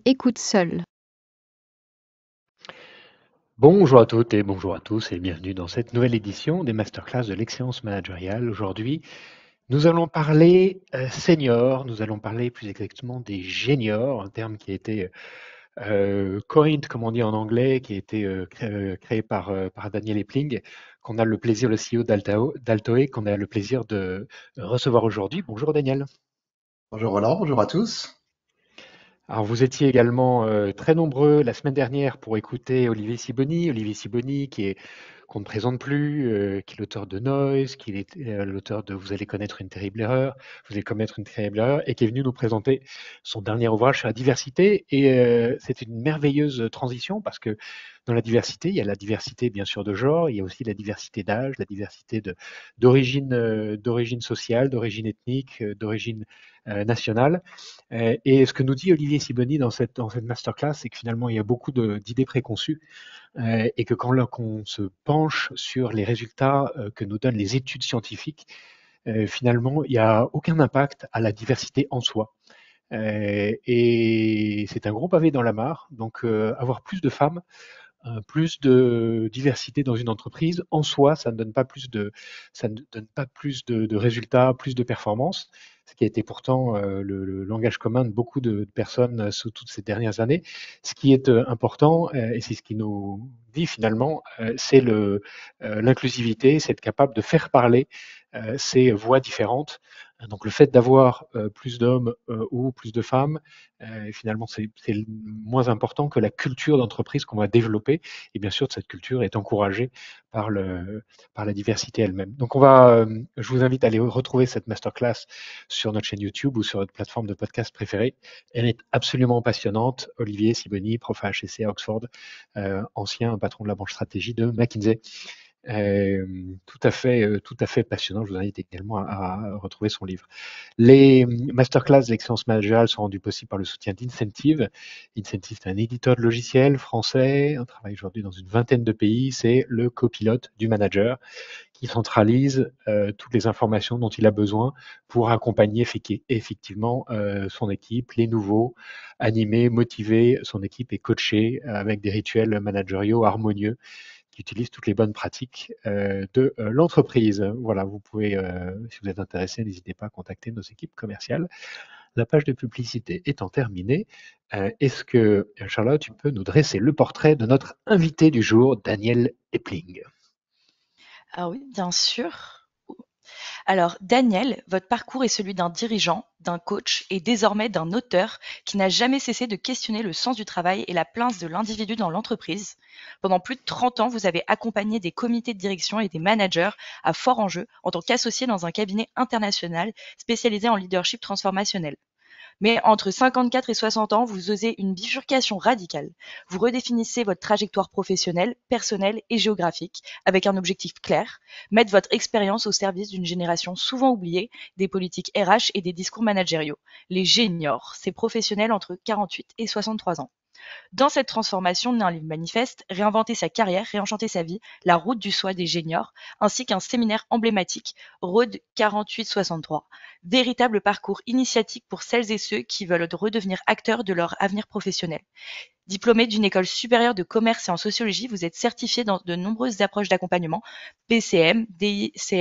écoute seul. Bonjour à toutes et bonjour à tous et bienvenue dans cette nouvelle édition des masterclass de l'excellence managériale. Aujourd'hui, nous allons parler senior, nous allons parler plus exactement des géniors, un terme qui a été coined, comme on dit en anglais, qui a été créé par Daniel Epling, qu'on a le plaisir, le CEO d'Altoe, qu'on a le plaisir de recevoir aujourd'hui. Bonjour Daniel. Bonjour Roland, bonjour à tous. Alors, vous étiez également très nombreux la semaine dernière pour écouter Olivier Sibony. Olivier Sibony, qu'on ne présente plus, qui est l'auteur de Noise, qui est l'auteur de Vous allez connaître une terrible erreur, Vous allez commettre une terrible erreur, et qui est venu nous présenter son dernier ouvrage sur la diversité. Et c'est une merveilleuse transition parce que dans la diversité, il y a la diversité bien sûr de genre, il y a aussi la diversité d'âge, la diversité d'origine sociale, d'origine ethnique, d'origine nationale. Et ce que nous dit Olivier Sibony dans cette masterclass, c'est que finalement, il y a beaucoup d'idées préconçues et que quand on se penche sur les résultats que nous donnent les études scientifiques, finalement, il n'y a aucun impact à la diversité en soi. Et c'est un gros pavé dans la mare. Donc, avoir plus de femmes, plus de diversité dans une entreprise, en soi, ça ne donne pas plus de résultats, plus de performances, ce qui a été pourtant le langage commun de beaucoup de personnes sous toutes ces dernières années. Ce qui est important, et c'est ce qui nous dit finalement, c'est l'inclusivité, c'est être capable de faire parler ces voix différentes. Donc le fait d'avoir plus d'hommes ou plus de femmes, finalement, c'est moins important que la culture d'entreprise qu'on va développer. Et bien sûr, cette culture est encouragée par, par la diversité elle-même. Donc, je vous invite à aller retrouver cette masterclass sur notre chaîne YouTube ou sur votre plateforme de podcast préférée. Elle est absolument passionnante. Olivier Sibony, prof à HEC à Oxford, ancien patron de la branche stratégie de McKinsey. Tout à fait passionnant. Je vous invite également à retrouver son livre. Les masterclass de l'excellence managériale sont rendus possibles par le soutien d'Incentive. Incentive, c'est un éditeur de logiciels français. On travaille aujourd'hui dans une vingtaine de pays. C'est le copilote du manager qui centralise toutes les informations dont il a besoin pour accompagner effectivement son équipe, les nouveaux, animer, motiver son équipe et coacher avec des rituels managériaux harmonieux qui utilisent toutes les bonnes pratiques de l'entreprise. Voilà, vous pouvez, si vous êtes intéressé, n'hésitez pas à contacter nos équipes commerciales. La page de publicité étant terminée, est-ce que, Charlotte, tu peux nous dresser le portrait de notre invité du jour, Daniel Epling? Ah oui, bien sûr. Alors, Daniel, votre parcours est celui d'un dirigeant, d'un coach et désormais d'un auteur qui n'a jamais cessé de questionner le sens du travail et la place de l'individu dans l'entreprise. Pendant plus de 30 ans, vous avez accompagné des comités de direction et des managers à fort enjeu en tant qu'associé dans un cabinet international spécialisé en leadership transformationnel. Mais entre 54 et 60 ans, vous osez une bifurcation radicale. Vous redéfinissez votre trajectoire professionnelle, personnelle et géographique avec un objectif clair, mettre votre expérience au service d'une génération souvent oubliée des politiques RH et des discours managériaux. Les géniors, ces professionnels entre 48 et 63 ans. Dans cette transformation naît un livre manifeste, réinventer sa carrière, réenchanter sa vie, la route du soi des géniors, ainsi qu'un séminaire emblématique, Road 48-63. Véritable parcours initiatique pour celles et ceux qui veulent redevenir acteurs de leur avenir professionnel. Diplômé d'une école supérieure de commerce et en sociologie, vous êtes certifié dans de nombreuses approches d'accompagnement, PCM, DISC,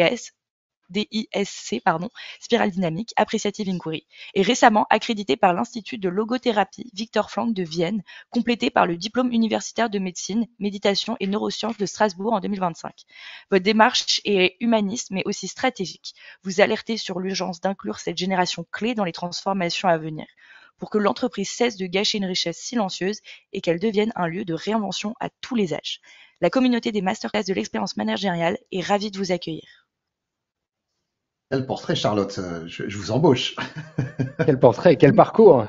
spirale dynamique, Appreciative Inquiry, et récemment accrédité par l'Institut de logothérapie Victor Frank de Vienne, complété par le diplôme universitaire de médecine, méditation et neurosciences de Strasbourg en 2025. Votre démarche est humaniste mais aussi stratégique. Vous alertez sur l'urgence d'inclure cette génération clé dans les transformations à venir pour que l'entreprise cesse de gâcher une richesse silencieuse et qu'elle devienne un lieu de réinvention à tous les âges. La communauté des masterclass de l'expérience managériale est ravie de vous accueillir. Quel portrait, Charlotte. Je vous embauche. Quel portrait, quel parcours,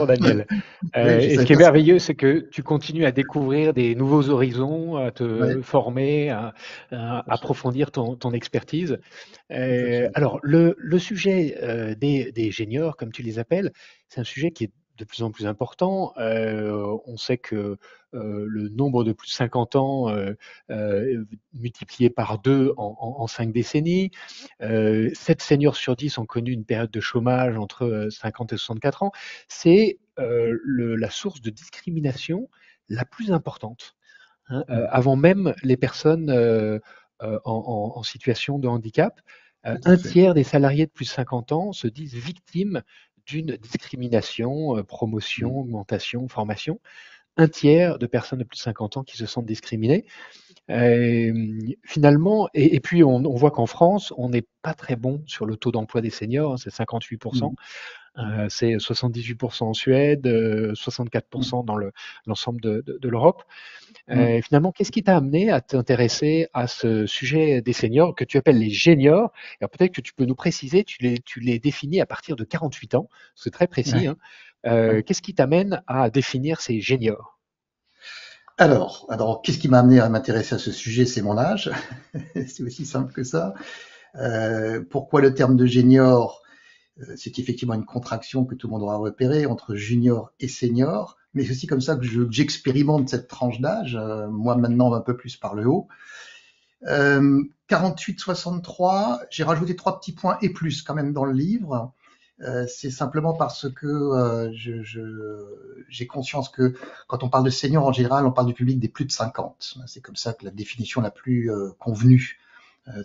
Daniel. Oui, je Et ce savais qui est pas si... merveilleux, c'est que tu continues à découvrir des nouveaux horizons, à te Ouais, former, à approfondir ton expertise. tout à fait. Alors, le sujet des géniors, comme tu les appelles, c'est un sujet qui est de plus en plus important. On sait que le nombre de plus de 50 ans multiplié par 2 en 5 décennies. 7 seniors sur 10 ont connu une période de chômage entre 50 et 64 ans. C'est la source de discrimination la plus importante. Hein, avant même les personnes en situation de handicap. Tout à Un fait. tiers des salariés de plus de 50 ans se disent victimes d'une discrimination, promotion, Mm. augmentation, formation. Un tiers de personnes de plus de 50 ans qui se sentent discriminées. Finalement, et puis on voit qu'en France, on n'est pas très bon sur le taux d'emploi des seniors, hein, c'est 58%. Mm. Mm. C'est 78% en Suède, Mm. 64% dans l'ensemble de l'Europe. Mm. Finalement, qu'est-ce qui t'a amené à t'intéresser à ce sujet des seniors que tu appelles les géniors? Alors peut-être que tu peux nous préciser, tu les définis à partir de 48 ans, c'est très précis. Ouais. Hein. Ouais. Qu'est-ce qui t'amène à définir ces géniors? Alors, qu'est-ce qui m'a amené à m'intéresser à ce sujet? C'est mon âge. C'est aussi simple que ça. Pourquoi le terme de génior? C'est effectivement une contraction que tout le monde aura repérée entre junior et senior, mais c'est aussi comme ça que j'expérimente cette tranche d'âge, moi maintenant un peu plus par le haut. 48-63, j'ai rajouté 3 petits points et plus quand même dans le livre. C'est simplement parce que j'ai conscience que quand on parle de senior en général, on parle du public des plus de 50. C'est comme ça que la définition la plus convenue,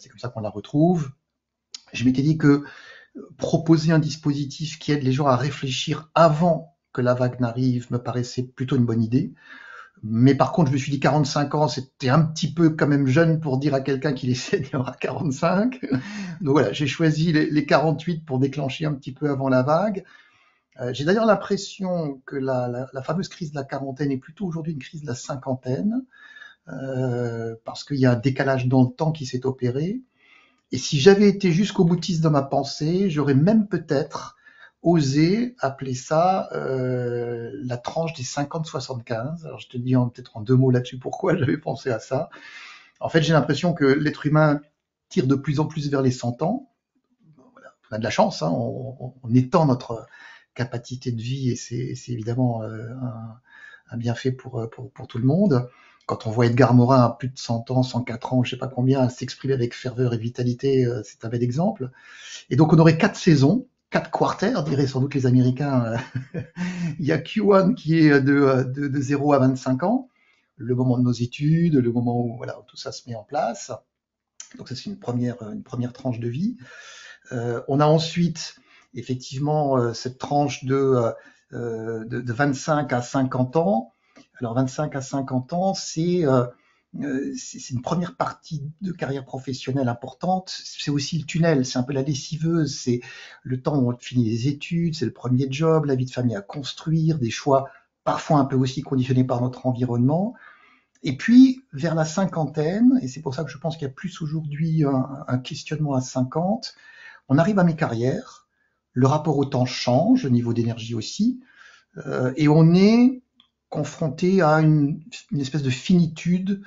c'est comme ça qu'on la retrouve. Je m'étais dit que proposer un dispositif qui aide les gens à réfléchir avant que la vague n'arrive me paraissait plutôt une bonne idée. Mais par contre, je me suis dit 45 ans, c'était un petit peu quand même jeune pour dire à quelqu'un qu'il est senior à 45. Donc voilà, j'ai choisi les 48 pour déclencher un petit peu avant la vague. J'ai d'ailleurs l'impression que la fameuse crise de la quarantaine est plutôt aujourd'hui une crise de la cinquantaine, parce qu'il y a un décalage dans le temps qui s'est opéré. Et si j'avais été jusqu'au boutiste dans ma pensée, j'aurais même peut-être osé appeler ça la tranche des 50-75. Alors je te dis peut-être en 2 mots là-dessus pourquoi j'avais pensé à ça. En fait, j'ai l'impression que l'être humain tire de plus en plus vers les 100 ans. Voilà, on a de la chance, hein, on étend notre capacité de vie et c'est évidemment un bienfait pour tout le monde. Quand on voit Edgar Morin à plus de 100 ans, 104 ans, je sais pas combien, s'exprimer avec ferveur et vitalité, c'est un bel exemple. Et donc on aurait 4 saisons, 4 quarters, diraient sans doute les Américains. Il y a Q1 qui est de 0 à 25 ans, le moment de nos études, le moment où voilà, tout ça se met en place. Donc ça c'est une première tranche de vie. On a ensuite effectivement cette tranche de 25 à 50 ans. Alors 25 à 50 ans, c'est une première partie de carrière professionnelle importante. C'est aussi le tunnel, c'est un peu la lessiveuse, c'est le temps où on finit les études, c'est le premier job, la vie de famille à construire, des choix parfois un peu aussi conditionnés par notre environnement. Et puis, vers la cinquantaine, et c'est pour ça que je pense qu'il y a plus aujourd'hui un questionnement à 50, on arrive à mi-carrière, le rapport au temps change, au niveau d'énergie aussi, et on est confronté à une espèce de finitude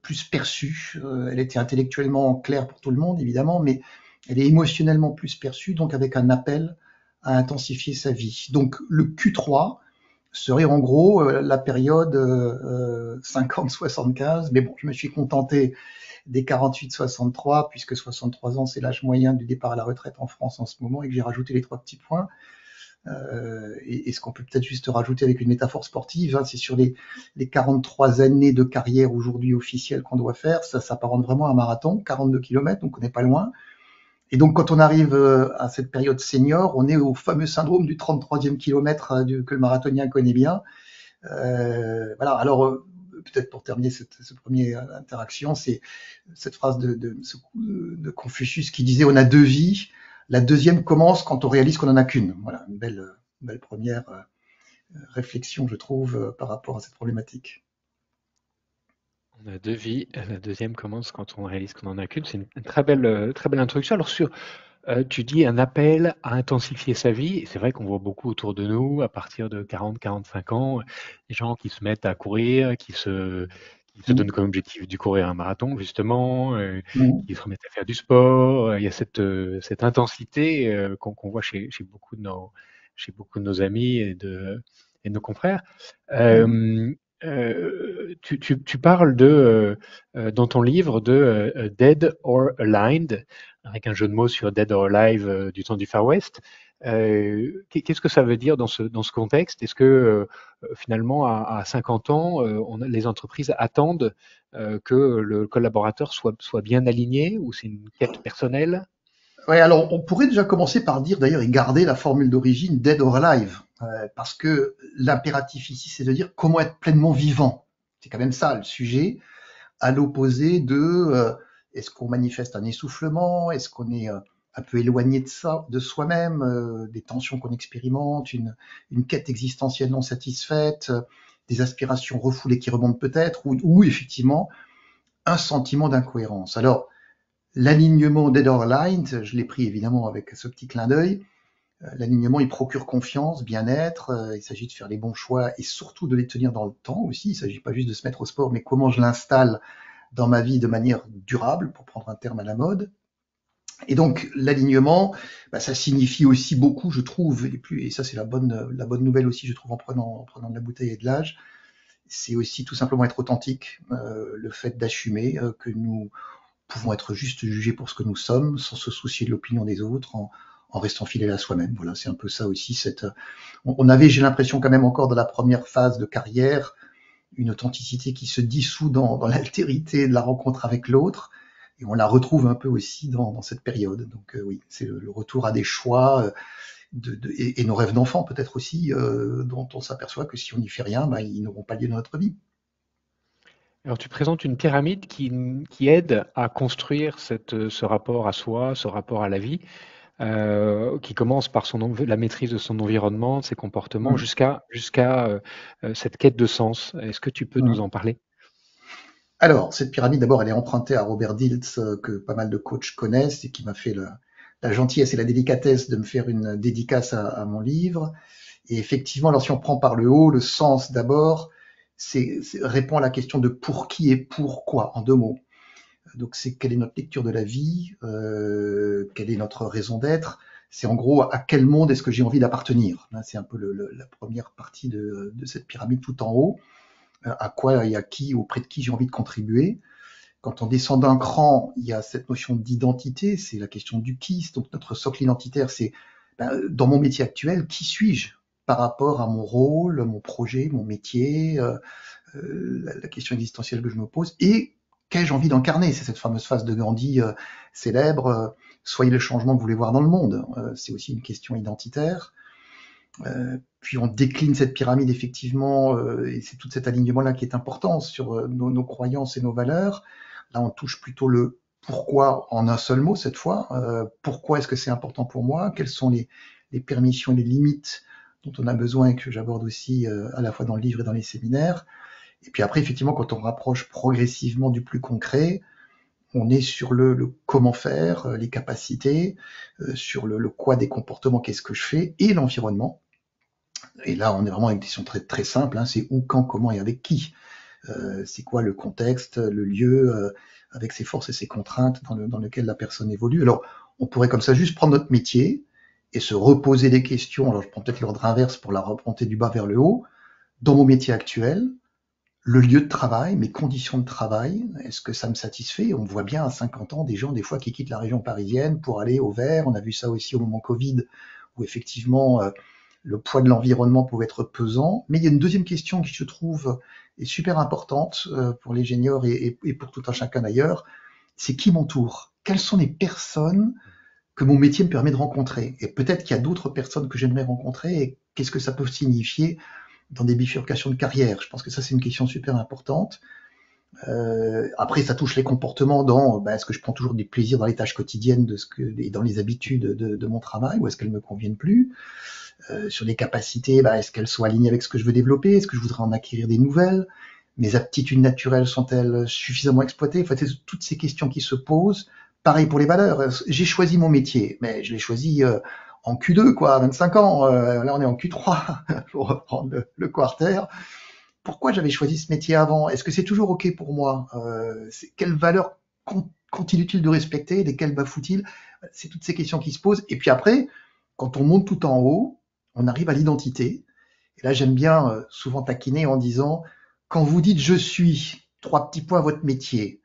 plus perçue. Elle était intellectuellement claire pour tout le monde, évidemment, mais elle est émotionnellement plus perçue, donc avec un appel à intensifier sa vie. Donc le Q3 serait en gros la période 50-75, mais bon, je me suis contenté des 48-63, puisque 63 ans, c'est l'âge moyen du départ à la retraite en France en ce moment, et que j'ai rajouté les 3 petits points. Et ce qu'on peut peut-être juste rajouter avec une métaphore sportive, hein, c'est sur les 43 années de carrière aujourd'hui officielle qu'on doit faire, ça s'apparente vraiment à un marathon, 42 km, donc on n'est pas loin. Et donc quand on arrive à cette période senior, on est au fameux syndrome du 33e kilomètre que le marathonien connaît bien. Voilà, alors peut-être pour terminer cette première interaction, c'est cette phrase de Confucius qui disait « on a 2 vies ». La deuxième commence quand on réalise qu'on n'en a qu'une. Voilà, une belle première réflexion, je trouve, par rapport à cette problématique. On a 2 vies, la deuxième commence quand on réalise qu'on en a qu'une. C'est une très belle introduction. Alors tu dis un appel à intensifier sa vie, et c'est vrai qu'on voit beaucoup autour de nous, à partir de 40-45 ans, des gens qui se mettent à courir, qui se donnent comme objectif du courir un marathon justement, qui se remettent à faire du sport. Il y a cette intensité qu'on voit chez chez beaucoup de nos amis et de nos confrères. Mhm. Tu parles dans ton livre de Dead or Aligned, avec un jeu de mots sur Dead or Alive du temps du Far West. Qu'est-ce que ça veut dire dans ce contexte? Est-ce que finalement, à 50 ans, les entreprises attendent que le collaborateur soit bien aligné ou c'est une quête personnelle? Ouais, alors on pourrait déjà commencer par dire d'ailleurs et garder la formule d'origine dead or alive, parce que l'impératif ici c'est de dire comment être pleinement vivant. C'est quand même ça le sujet, à l'opposé de est-ce qu'on manifeste un essoufflement, est-ce qu'on est un peu éloigné de ça, de soi-même, des tensions qu'on expérimente, une quête existentielle non satisfaite, des aspirations refoulées qui remontent peut-être, ou effectivement un sentiment d'incohérence. Alors l'alignement Dead or Aligned, je l'ai pris évidemment avec ce petit clin d'œil. L'alignement, il procure confiance, bien-être. Il s'agit de faire les bons choix et surtout de les tenir dans le temps aussi. Il ne s'agit pas juste de se mettre au sport, mais comment je l'installe dans ma vie de manière durable, pour prendre un terme à la mode. Et donc l'alignement, ça signifie aussi beaucoup, je trouve, et ça c'est la bonne nouvelle aussi, je trouve, en prenant de la bouteille et de l'âge, c'est aussi tout simplement être authentique, le fait d'assumer que nous pouvons être juste jugés pour ce que nous sommes, sans se soucier de l'opinion des autres, en restant fidèle à soi-même. Voilà, c'est un peu ça aussi. On avait, j'ai l'impression quand même encore dans la première phase de carrière, une authenticité qui se dissout dans l'altérité de la rencontre avec l'autre, et on la retrouve un peu aussi dans cette période. Donc oui, c'est le retour à des choix et nos rêves d'enfant peut-être aussi, dont on s'aperçoit que si on n'y fait rien, ils n'auront pas lieu dans notre vie. Alors, tu présentes une pyramide qui aide à construire ce rapport à soi, ce rapport à la vie, qui commence par la maîtrise de son environnement, de ses comportements, Mmh. jusqu'à cette quête de sens. Est-ce que tu peux nous Mmh. en parler? Alors, cette pyramide, d'abord, elle est empruntée à Robert Dilts, que pas mal de coachs connaissent et qui m'a fait la gentillesse et la délicatesse de me faire une dédicace à mon livre. Et effectivement, alors si on prend par le haut, le sens d'abord, répond à la question de pour qui et pourquoi, en deux mots. Donc c'est quelle est notre lecture de la vie, quelle est notre raison d'être, c'est en gros à quel monde est-ce que j'ai envie d'appartenir. C'est un peu la première partie de cette pyramide tout en haut, à quoi et à qui, auprès de qui j'ai envie de contribuer. Quand on descend d'un cran, il y a cette notion d'identité, c'est la question du qui, donc notre socle identitaire, c'est dans mon métier actuel, qui suis-je par rapport à mon rôle, mon projet, mon métier, la question existentielle que je me pose, et qu'ai-je envie d'incarner. C'est cette fameuse phrase de Gandhi célèbre, soyez le changement que vous voulez voir dans le monde. C'est aussi une question identitaire. Puis on décline cette pyramide effectivement, et c'est tout cet alignement-là qui est important sur nos croyances et nos valeurs. Là, on touche plutôt le pourquoi en un seul mot cette fois. Pourquoi est-ce que c'est important pour moi? Quelles sont les permissions, les limites dont on a besoin et que j'aborde aussi à la fois dans le livre et dans les séminaires. Et puis après, effectivement, quand on rapproche progressivement du plus concret, on est sur le comment faire, les capacités, sur le quoi des comportements, qu'est-ce que je fais, et l'environnement. Et là, on est vraiment avec des questions très, très simples, hein, c'est où, quand, comment et avec qui. C'est quoi le contexte, le lieu, avec ses forces et ses contraintes dans lequel la personne évolue. Alors, on pourrait comme ça juste prendre notre métier et se reposer des questions. Alors, je prends peut-être l'ordre inverse pour la remonter du bas vers le haut. Dans mon métier actuel, le lieu de travail, mes conditions de travail, est-ce que ça me satisfait? On voit bien à 50 ans des gens des fois qui quittent la région parisienne pour aller au vert. On a vu ça aussi au moment Covid, où effectivement le poids de l'environnement pouvait être pesant. Mais il y a une deuxième question qui, je trouve, est super importante pour les juniors et pour tout un chacun d'ailleurs, c'est qui m'entoure? Quelles sont les personnes que mon métier me permet de rencontrer? Et peut-être qu'il y a d'autres personnes que j'aimerais rencontrer, et qu'est-ce que ça peut signifier dans des bifurcations de carrière? Je pense que ça, c'est une question super importante. Après, ça touche les comportements dans est-ce que je prends toujours du plaisir dans les tâches quotidiennes et dans les habitudes de mon travail, ou est-ce qu'elles me conviennent plus? Sur les capacités, est-ce qu'elles sont alignées avec ce que je veux développer? Est-ce que je voudrais en acquérir des nouvelles? Mes aptitudes naturelles sont-elles suffisamment exploitées? Enfin, c'est toutes ces questions qui se posent. Pareil pour les valeurs. J'ai choisi mon métier, mais je l'ai choisi en Q2, quoi, à 25 ans. Là, on est en Q3, pour reprendre le quarter. Pourquoi j'avais choisi ce métier avant? Est-ce que c'est toujours OK pour moi? Quelles valeurs continue-t-il de respecter? Lesquelles bafoue-t-il? C'est toutes ces questions qui se posent. Et puis après, quand on monte tout en haut, on arrive à l'identité. Et là, j'aime bien souvent taquiner en disant, quand vous dites je suis, 3 petits points à votre métier,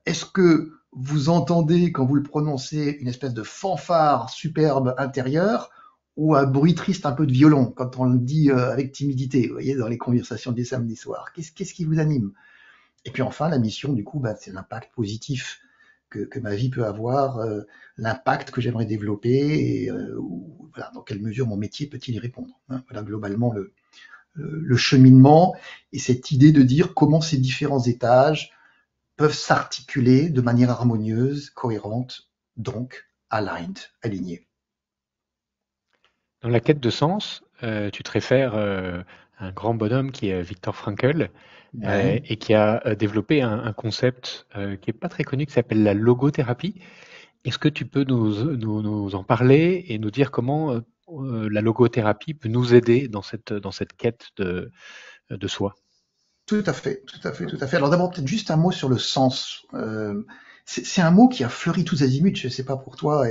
est-ce que vous entendez, quand vous le prononcez, une espèce de fanfare superbe intérieure ou un bruit triste un peu de violon quand on le dit avec timidité, vous voyez, dans les conversations des samedis soirs? Qu'est-ce qui vous anime? Et puis enfin, la mission, du coup, c'est l'impact positif que ma vie peut avoir, l'impact que j'aimerais développer et voilà, dans quelle mesure mon métier peut-il y répondre, hein. Voilà globalement le cheminement et cette idée de dire comment ces différents étages peuvent s'articuler de manière harmonieuse, cohérente, donc aligned, alignée. Dans la quête de sens, tu te réfères à un grand bonhomme qui est Viktor Frankl Ouais. et qui a développé un concept qui est pas très connu qui s'appelle la logothérapie. Est-ce que tu peux nous en parler et nous dire comment la logothérapie peut nous aider dans cette quête de soi? Tout à fait, tout à fait, tout à fait. Alors d'abord, peut-être juste un mot sur le sens. C'est un mot qui a fleuri tous azimuts, je ne sais pas pour toi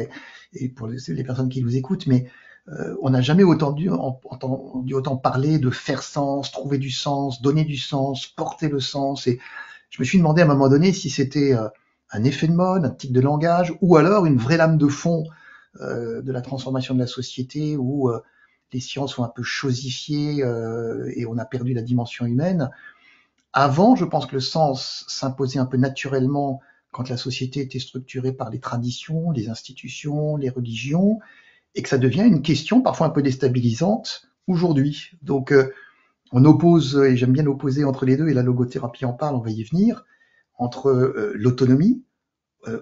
et pour les personnes qui nous écoutent, mais on n'a jamais entendu autant parler de faire sens, trouver du sens, donner du sens, porter le sens. Et je me suis demandé à un moment donné si c'était un effet de mode, un tic de langage, ou alors une vraie lame de fond de la transformation de la société où les sciences sont un peu chosifiées et on a perdu la dimension humaine. Avant, je pense que le sens s'imposait un peu naturellement quand la société était structurée par les traditions, les institutions, les religions, et que ça devient une question parfois un peu déstabilisante aujourd'hui. Donc, on oppose, et j'aime bien opposer entre les deux, et la logothérapie en parle, on va y venir, entre l'autonomie,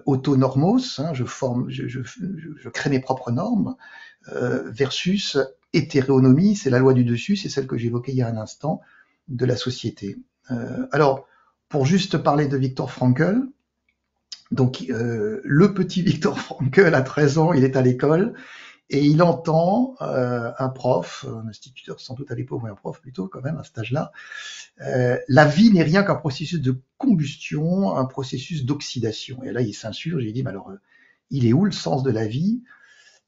autonormos, hein, je crée mes propres normes, versus hétéronomie, c'est la loi du dessus, c'est celle que j'évoquais il y a un instant, de la société. Alors, pour juste parler de Viktor Frankl, donc le petit Viktor Frankl à 13 ans, il est à l'école et il entend un prof, un instituteur sans doute à l'époque, ou un prof plutôt quand même à cet âge-là, la vie n'est rien qu'un processus de combustion, un processus d'oxydation. Et là, il s'insurge, il dit, mais alors, il est où le sens de la vie?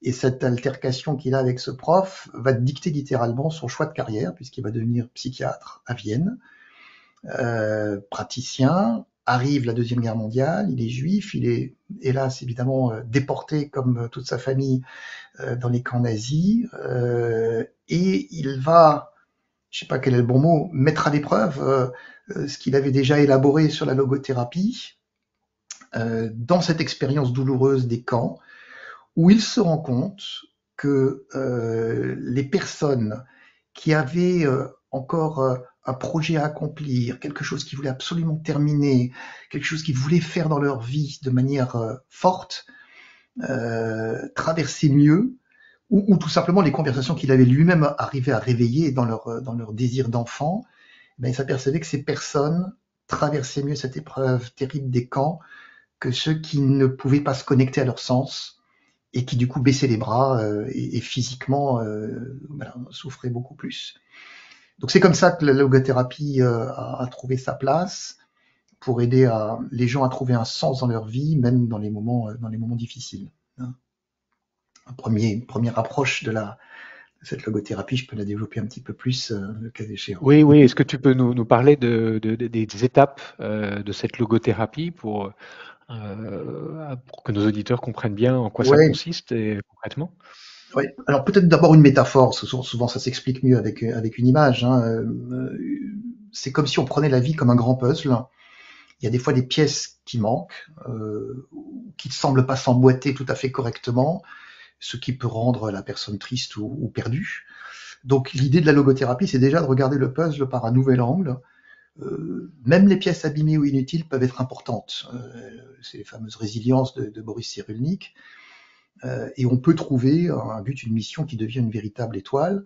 Et cette altercation qu'il a avec ce prof va dicter littéralement son choix de carrière, puisqu'il va devenir psychiatre à Vienne. Praticien, arrive la Deuxième Guerre mondiale, il est juif, il est hélas évidemment déporté comme toute sa famille dans les camps nazis, et il va, je ne sais pas quel est le bon mot, mettre à l'épreuve ce qu'il avait déjà élaboré sur la logothérapie, dans cette expérience douloureuse des camps, où il se rend compte que les personnes qui avaient encore un projet à accomplir, quelque chose qu'ils voulaient absolument terminer, quelque chose qu'ils voulaient faire dans leur vie de manière forte, traversaient mieux, ou tout simplement les conversations qu'il avait lui-même arrivé à réveiller dans leur désir d'enfant, ben, il s'apercevait que ces personnes traversaient mieux cette épreuve terrible des camps que ceux qui ne pouvaient pas se connecter à leur sens et qui du coup baissaient les bras et physiquement voilà, souffraient beaucoup plus. Donc c'est comme ça que la logothérapie a trouvé sa place pour aider les gens à trouver un sens dans leur vie, même dans les moments difficiles. Hein. Première approche de cette logothérapie, je peux la développer un petit peu plus le cas échéant. Oui, oui. Est-ce que tu peux nous parler des étapes de cette logothérapie pour que nos auditeurs comprennent bien en quoi ça Ouais, consiste et concrètement? ouais. Alors peut-être d'abord une métaphore, souvent ça s'explique mieux avec une image. Hein. C'est comme si on prenait la vie comme un grand puzzle. Il y a des fois des pièces qui manquent, qui ne semblent pas s'emboîter tout à fait correctement, ce qui peut rendre la personne triste ou perdue. Donc l'idée de la logothérapie, c'est déjà de regarder le puzzle par un nouvel angle. Même les pièces abîmées ou inutiles peuvent être importantes. C'est les fameuses résiliences de Boris Cyrulnik. Et on peut trouver un but, une mission qui devient une véritable étoile.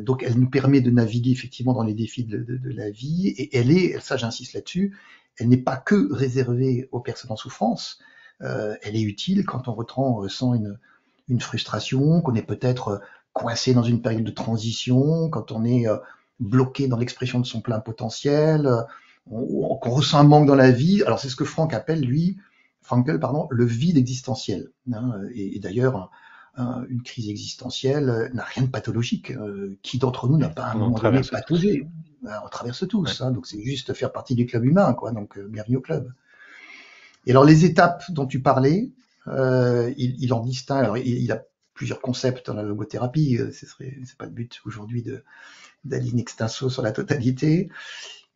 Donc elle nous permet de naviguer effectivement dans les défis de la vie, et ça j'insiste là-dessus, elle n'est pas que réservée aux personnes en souffrance, elle est utile quand on ressent une frustration, qu'on est peut-être coincé dans une période de transition, quand on est bloqué dans l'expression de son plein potentiel, qu'on ressent un manque dans la vie. Alors c'est ce que Frankl appelle, le vide existentiel. Hein, et d'ailleurs, une crise existentielle n'a rien de pathologique. Qui d'entre nous n'a pas à un On en moment donné traverse tous. pataugé? On traverse tous, Ouais. hein, donc c'est juste faire partie du club humain, quoi. Donc bienvenue au club. Et alors les étapes dont tu parlais, il en distingue. Alors il a plusieurs concepts dans la logothérapie. C'est pas le but aujourd'hui d'aller in extenso sur la totalité,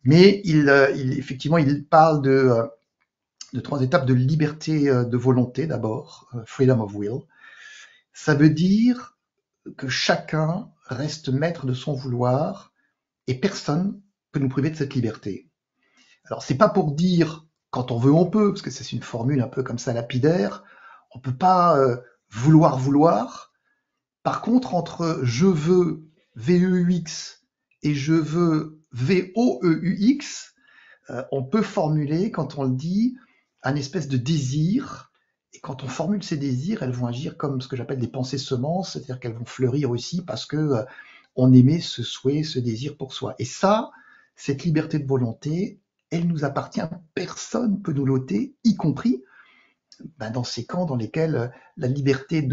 mais effectivement il parle de 3 étapes de liberté de volonté d'abord, freedom of will. Ça veut dire que chacun reste maître de son vouloir et personne peut nous priver de cette liberté. Alors c'est pas pour dire quand on veut on peut, parce que c'est une formule un peu comme ça lapidaire. On peut pas vouloir. Par contre, entre je veux VEUX et je veux VOEUX, on peut formuler, quand on le dit, un espèce de désir. Et quand on formule ces désirs, elles vont agir comme ce que j'appelle des pensées semences, c'est-à-dire qu'elles vont fleurir aussi parce que on émet ce souhait, ce désir pour soi. Et ça, cette liberté de volonté, elle nous appartient. Personne peut nous l'ôter, y compris dans ces camps dans lesquels la liberté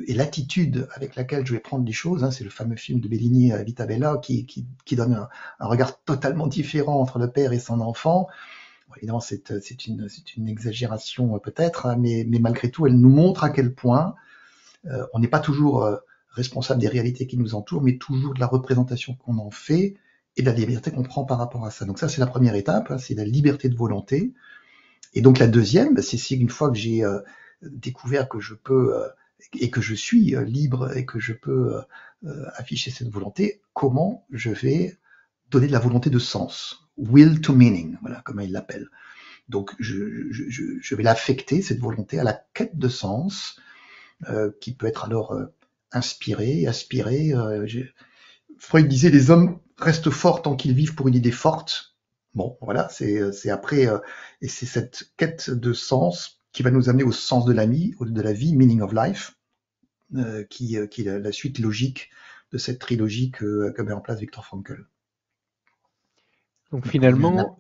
et l'attitude avec laquelle je vais prendre les choses, hein, c'est le fameux film de Bellini, Vita Bella, qui donne un regard totalement différent entre le père et son enfant. Bon, évidemment, c'est une exagération peut-être, hein, mais malgré tout, elle nous montre à quel point on n'est pas toujours responsable des réalités qui nous entourent, mais toujours de la représentation qu'on en fait et de la liberté qu'on prend par rapport à ça. Donc ça, c'est la première étape, hein, c'est la liberté de volonté. Et donc la deuxième, c'est une fois que j'ai découvert que je peux et que je suis libre et que je peux afficher cette volonté, comment je vais donner de la volonté de sens, will to meaning, voilà comment il l'appelle. Donc je vais l'affecter, cette volonté, à la quête de sens, qui peut être alors inspirée, aspirée. Freud disait les hommes restent forts tant qu'ils vivent pour une idée forte. Bon, voilà, c'est après, et c'est cette quête de sens qui va nous amener au sens de la vie, meaning of life, qui est la suite logique de cette trilogie que met en place Viktor Frankl. Donc Donc, il y a finalement,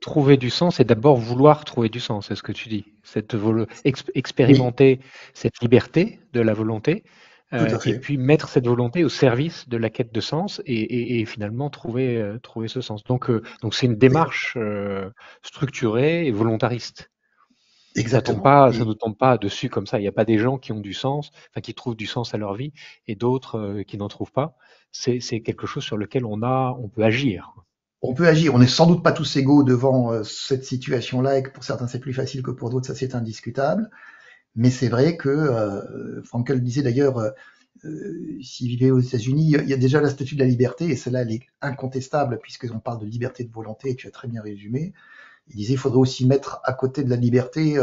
trouver du sens, c'est d'abord vouloir trouver du sens, c'est ce que tu dis. oui, Expérimenter cette liberté de la volonté, tout à et fait. puis mettre cette volonté au service de la quête de sens et finalement trouver ce sens. Donc c'est une démarche structurée et volontariste. Exactement. Ça ne tombe pas dessus comme ça. Il n'y a pas des gens qui ont du sens, enfin qui trouvent du sens à leur vie, et d'autres qui n'en trouvent pas. C'est quelque chose sur lequel on peut agir. On peut agir. On n'est sans doute pas tous égaux devant cette situation-là, et que pour certains c'est plus facile que pour d'autres, ça c'est indiscutable. Mais c'est vrai que Frankl disait d'ailleurs, s'il vivait aux États-Unis, il y a déjà la statue de la liberté, et celle-là elle est incontestable puisqu'on parle de liberté de volonté, et tu as très bien résumé. Il disait qu'il faudrait aussi mettre à côté de la liberté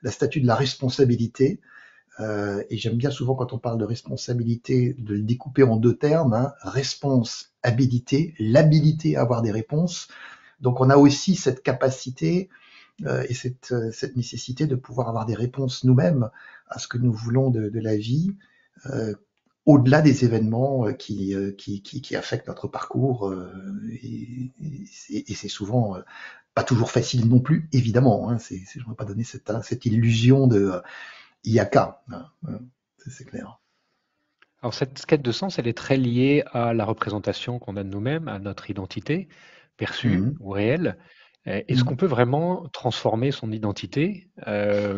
la statue de la responsabilité. Et j'aime bien souvent quand on parle de responsabilité de le découper en 2 termes, hein, réponse-habilité, l'habilité à avoir des réponses. Donc on a aussi cette capacité et cette nécessité de pouvoir avoir des réponses nous-mêmes à ce que nous voulons de la vie, au-delà des événements qui affectent notre parcours. Et c'est souvent pas toujours facile non plus, évidemment. Hein, je ne voudrais pas donner cette illusion de il y a qu'à. Hein, c'est clair. Alors cette quête de sens, elle est très liée à la représentation qu'on a de nous-mêmes, à notre identité perçue Mmh. ou réelle. Est-ce Mmh. qu'on peut vraiment transformer son identité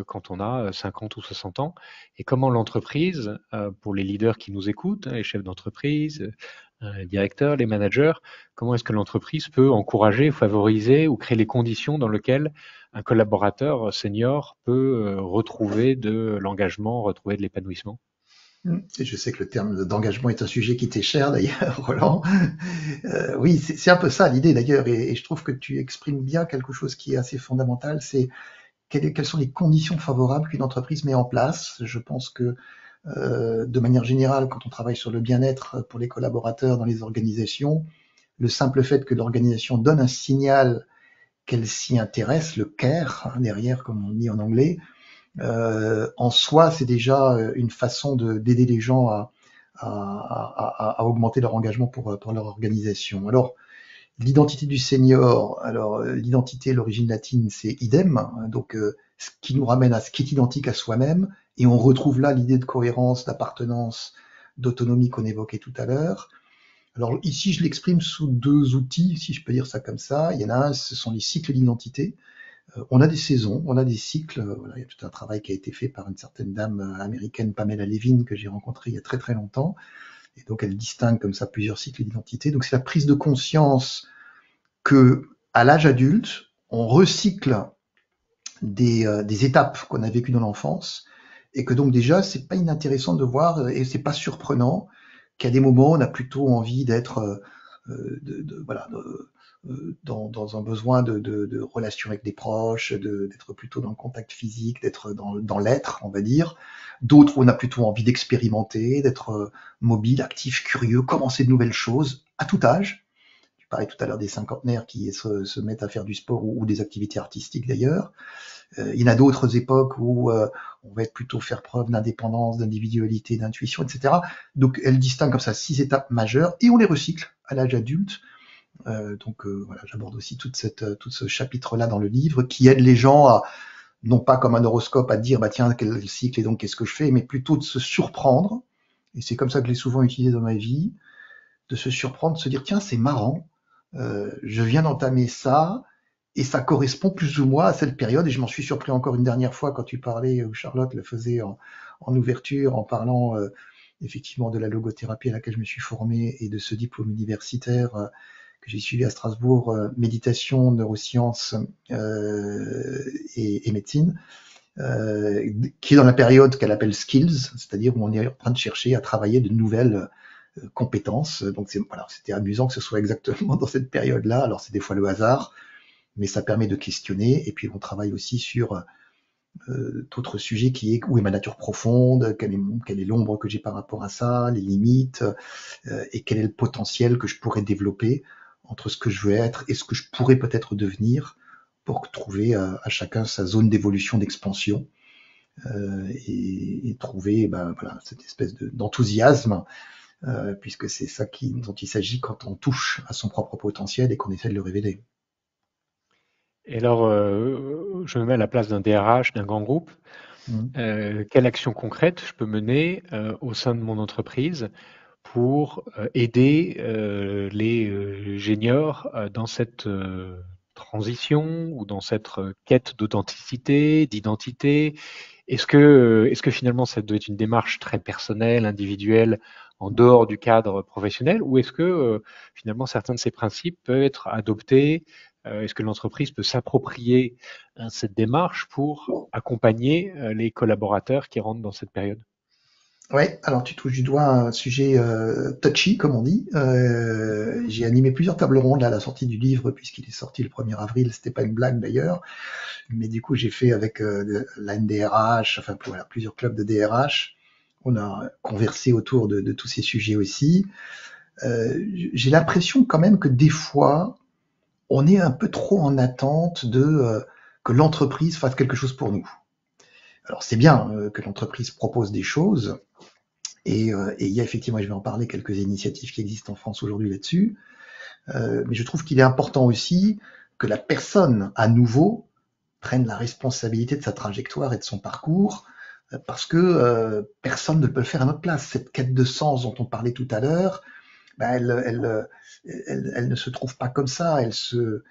quand on a 50 ou 60 ans? Et comment l'entreprise, pour les leaders qui nous écoutent, hein, les chefs d'entreprise, les directeurs, les managers, comment est-ce que l'entreprise peut encourager, favoriser ou créer les conditions dans lesquelles un collaborateur senior peut retrouver de l'engagement, retrouver de l'épanouissement? Et je sais que le terme d'engagement est un sujet qui t'est cher d'ailleurs, Roland. Oui, c'est un peu ça l'idée d'ailleurs, et je trouve que tu exprimes bien quelque chose qui est assez fondamental, c'est quelles sont les conditions favorables qu'une entreprise met en place. Je pense que de manière générale, quand on travaille sur le bien-être pour les collaborateurs dans les organisations, le simple fait que l'organisation donne un signal qu'elle s'y intéresse, le care, hein, derrière, comme on dit en anglais, en soi, c'est déjà une façon d'aider les gens à augmenter leur engagement pour leur organisation. Alors, L'identité du senior, alors l'identité, l'origine latine, c'est idem, hein, donc ce qui nous ramène à ce qui est identique à soi-même, et on retrouve là l'idée de cohérence, d'appartenance, d'autonomie qu'on évoquait tout à l'heure. Alors ici, je l'exprime sous deux outils, si je peux dire ça comme ça. Il y en a un, ce sont les cycles d'identité. On a des saisons, on a des cycles. Voilà, il y a tout un travail qui a été fait par une certaine dame américaine, Pamela Levine, que j'ai rencontrée il y a très très longtemps. Et donc elle distingue comme ça plusieurs cycles d'identité. Donc c'est la prise de conscience que à l'âge adulte, on recycle des étapes qu'on a vécues dans l'enfance, et que donc déjà c'est pas inintéressant de voir, et c'est pas surprenant qu'à des moments on a plutôt envie d'être voilà, dans un besoin de relation avec des proches, d'être plutôt dans le contact physique, d'être dans l'être, on va dire. D'autres où on a plutôt envie d'expérimenter, d'être mobile, actif, curieux, commencer de nouvelles choses à tout âge. Tu parlais tout à l'heure des cinquantenaires qui se mettent à faire du sport ou des activités artistiques d'ailleurs. Il y en a d'autres époques où on va être plutôt faire preuve d'indépendance, d'individualité, d'intuition, etc. Donc elle distingue comme ça 6 étapes majeures et on les recycle à l'âge adulte. Donc voilà, j'aborde aussi tout ce chapitre-là dans le livre qui aide les gens à, non pas comme un horoscope à dire bah tiens quel cycle et donc qu'est-ce que je fais, mais plutôt de se surprendre. Et c'est comme ça que je l'ai souvent utilisé dans ma vie, de se surprendre, de se dire tiens c'est marrant, je viens d'entamer ça et ça correspond plus ou moins à cette période. Et je m'en suis surpris encore une dernière fois quand tu parlais, ou Charlotte le faisait en ouverture, en parlant effectivement de la logothérapie à laquelle je me suis formé et de ce diplôme universitaire que j'ai suivi à Strasbourg, méditation, neurosciences et médecine, qui est dans la période qu'elle appelle skills, c'est-à-dire où on est en train de chercher à travailler de nouvelles compétences. Donc voilà, c'était amusant que ce soit exactement dans cette période-là. Alors c'est des fois le hasard, mais ça permet de questionner. Et puis on travaille aussi sur d'autres sujets qui est où est ma nature profonde, quelle est l'ombre que j'ai par rapport à ça, les limites, et quel est le potentiel que je pourrais développer entre ce que je veux être et ce que je pourrais peut-être devenir pour trouver à chacun sa zone d'évolution, d'expansion, et trouver voilà, cette espèce d'enthousiasme, puisque c'est ça dont il s'agit quand on touche à son propre potentiel et qu'on essaie de le révéler. Et alors, je me mets à la place d'un DRH, d'un grand groupe. Quelle action concrète je peux mener au sein de mon entreprise pour aider les juniors dans cette transition ou dans cette quête d'authenticité, d'identité? Est-ce que finalement ça doit être une démarche très personnelle, individuelle, en dehors du cadre professionnel, ou est-ce que finalement certains de ces principes peuvent être adoptés? Est-ce que l'entreprise peut s'approprier cette démarche pour accompagner les collaborateurs qui rentrent dans cette période? Oui, alors tu touches du doigt un sujet touchy, comme on dit. J'ai animé plusieurs tables rondes là, à la sortie du livre, puisqu'il est sorti le 1er avril, c'était pas une blague d'ailleurs. Mais du coup, j'ai fait avec la NDRH, enfin voilà, plusieurs clubs de DRH. On a conversé autour de tous ces sujets aussi. J'ai l'impression quand même que des fois, on est un peu trop en attente que l'entreprise fasse quelque chose pour nous. Alors c'est bien que l'entreprise propose des choses, et il y a effectivement, je vais en parler, quelques initiatives qui existent en France aujourd'hui là-dessus, mais je trouve qu'il est important aussi que la personne, à nouveau, prenne la responsabilité de sa trajectoire et de son parcours, parce que personne ne peut le faire à notre place. Cette quête de sens dont on parlait tout à l'heure, elle ne se trouve pas comme ça, elle se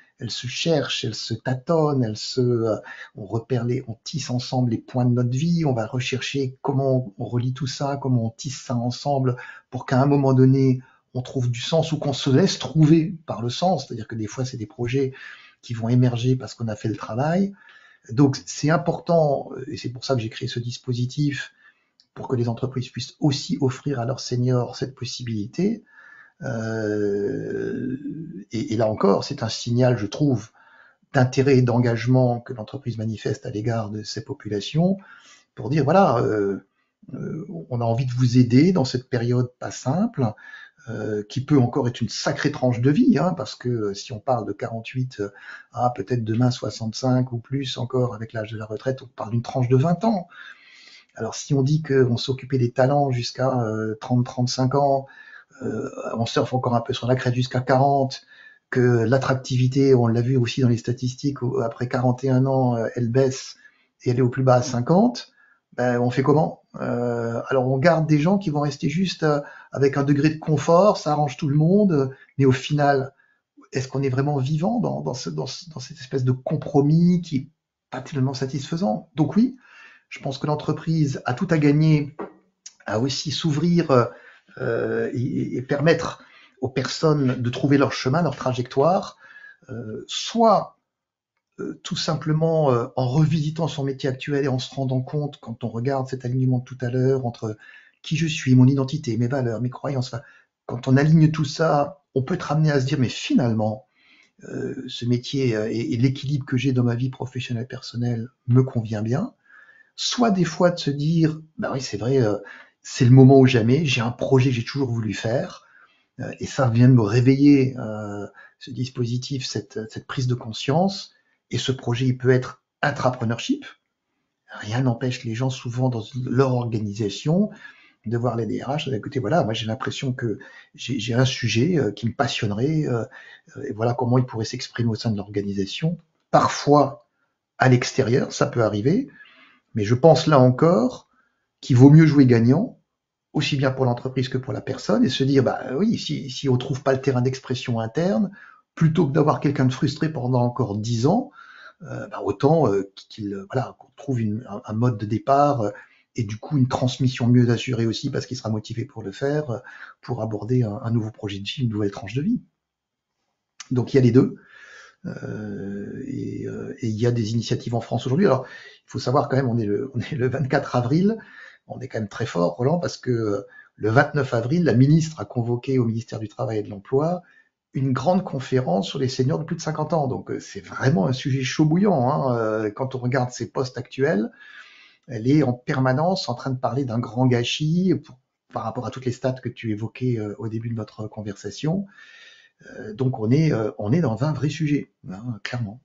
cherche, elle se tâtonne, on tisse ensemble les points de notre vie, on va rechercher comment on relie tout ça, comment on tisse ça ensemble pour qu'à un moment donné, on trouve du sens ou qu'on se laisse trouver par le sens, c'est-à-dire que des fois, c'est des projets qui vont émerger parce qu'on a fait le travail. Donc, c'est important, et c'est pour ça que j'ai créé ce dispositif, pour que les entreprises puissent aussi offrir à leurs seniors cette possibilité. Et là encore, c'est un signal, je trouve, d'intérêt et d'engagement que l'entreprise manifeste à l'égard de ces populations pour dire voilà, on a envie de vous aider dans cette période pas simple, qui peut encore être une sacrée tranche de vie, hein, parce que si on parle de 48 à peut-être demain 65 ou plus encore avec l'âge de la retraite, on parle d'une tranche de 20 ans. Alors si on dit qu'on s'occupait des talents jusqu'à 30-35 ans, on surfe encore un peu sur la crête jusqu'à 40, que l'attractivité, on l'a vu aussi dans les statistiques, après 41 ans, elle baisse et elle est au plus bas à 50, ben, on fait comment? Alors on garde des gens qui vont rester juste avec un degré de confort, ça arrange tout le monde, mais au final, est-ce qu'on est vraiment vivant dans cette espèce de compromis qui est pas tellement satisfaisant? Donc oui, je pense que l'entreprise a tout à gagner à aussi s'ouvrir et permettre aux personnes de trouver leur chemin, leur trajectoire, soit tout simplement en revisitant son métier actuel et en se rendant compte, quand on regarde cet alignement de tout à l'heure, entre qui je suis, mon identité, mes valeurs, mes croyances, enfin, quand on aligne tout ça, on peut être amené à se dire, mais finalement, ce métier et l'équilibre que j'ai dans ma vie professionnelle personnelle me convient bien. Soit des fois de se dire, bah oui, c'est vrai, c'est le moment ou jamais, j'ai un projet que j'ai toujours voulu faire, et ça vient de me réveiller, ce dispositif, cette prise de conscience, et ce projet, il peut être intrapreneurship. Rien n'empêche les gens, souvent dans leur organisation, de voir les DRH, écoutez, voilà, moi j'ai l'impression que j'ai un sujet qui me passionnerait, et voilà comment il pourrait s'exprimer au sein de l'organisation. Parfois, à l'extérieur, ça peut arriver, mais je pense là encore qu'il vaut mieux jouer gagnant, aussi bien pour l'entreprise que pour la personne, et se dire, bah oui, si on trouve pas le terrain d'expression interne, plutôt que d'avoir quelqu'un de frustré pendant encore 10 ans, bah autant voilà, qu'on trouve un mode de départ et du coup une transmission mieux assurée aussi parce qu'il sera motivé pour le faire, pour aborder un nouveau projet de vie, une nouvelle tranche de vie. Donc il y a les deux. Et il y a des initiatives en France aujourd'hui. Alors, il faut savoir quand même, on est le 24 avril, on est quand même très fort, Roland, parce que le 29 avril, la ministre a convoqué au ministère du Travail et de l'Emploi une grande conférence sur les seniors de plus de 50 ans. Donc, c'est vraiment un sujet chaud bouillant. Hein. Quand on regarde ses postes actuels, elle est en permanence en train de parler d'un grand gâchis par rapport à toutes les stats que tu évoquais au début de notre conversation. Donc on est dans un vrai sujet, hein, clairement.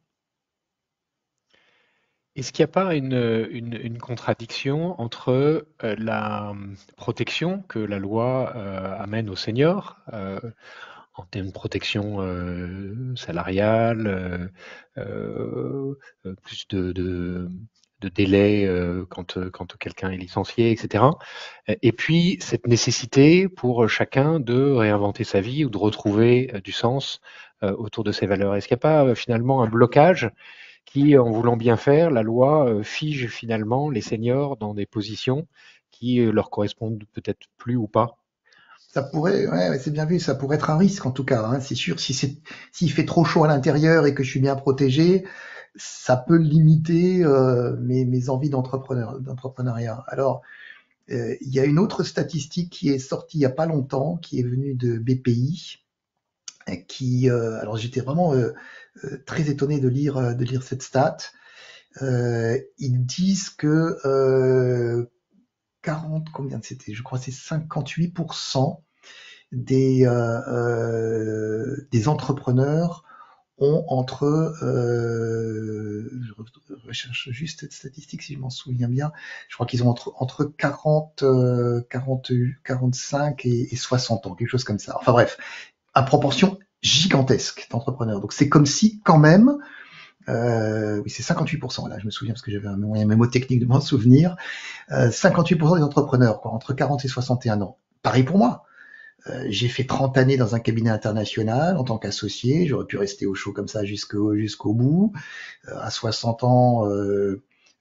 Est-ce qu'il n'y a pas une contradiction entre la protection que la loi amène aux seniors en termes de protection salariale, plus de délai quand quelqu'un est licencié, etc. Et puis cette nécessité pour chacun de réinventer sa vie ou de retrouver du sens autour de ses valeurs. Est-ce qu'il n'y a pas finalement un blocage qui, en voulant bien faire, la loi fige finalement les seniors dans des positions qui leur correspondent peut-être plus ou pas? Ça pourrait, ouais, c'est bien vu, ça pourrait être un risque en tout cas, hein, c'est sûr. S'il fait trop chaud à l'intérieur et que je suis bien protégé, ça peut limiter mes envies d'entrepreneuriat. Alors, il y a une autre statistique qui est sortie il y a pas longtemps, qui est venue de BPI, alors j'étais vraiment très étonné de lire cette stat. Ils disent que 40, combien c'était? Je crois que c'est 58% des entrepreneurs ont je recherche juste cette statistique si je m'en souviens bien, je crois qu'ils ont entre 40, 45 et 60 ans, quelque chose comme ça. Enfin bref, à proportion gigantesque d'entrepreneurs. Donc c'est comme si quand même, oui c'est 58%, là je me souviens parce que j'avais un moyen mémotechnique de m'en souvenir, 58% des entrepreneurs, quoi, entre 40 et 61 ans. Pareil pour moi. J'ai fait 30 années dans un cabinet international en tant qu'associé. J'aurais pu rester au chaud comme ça jusqu'au bout. À 60 ans,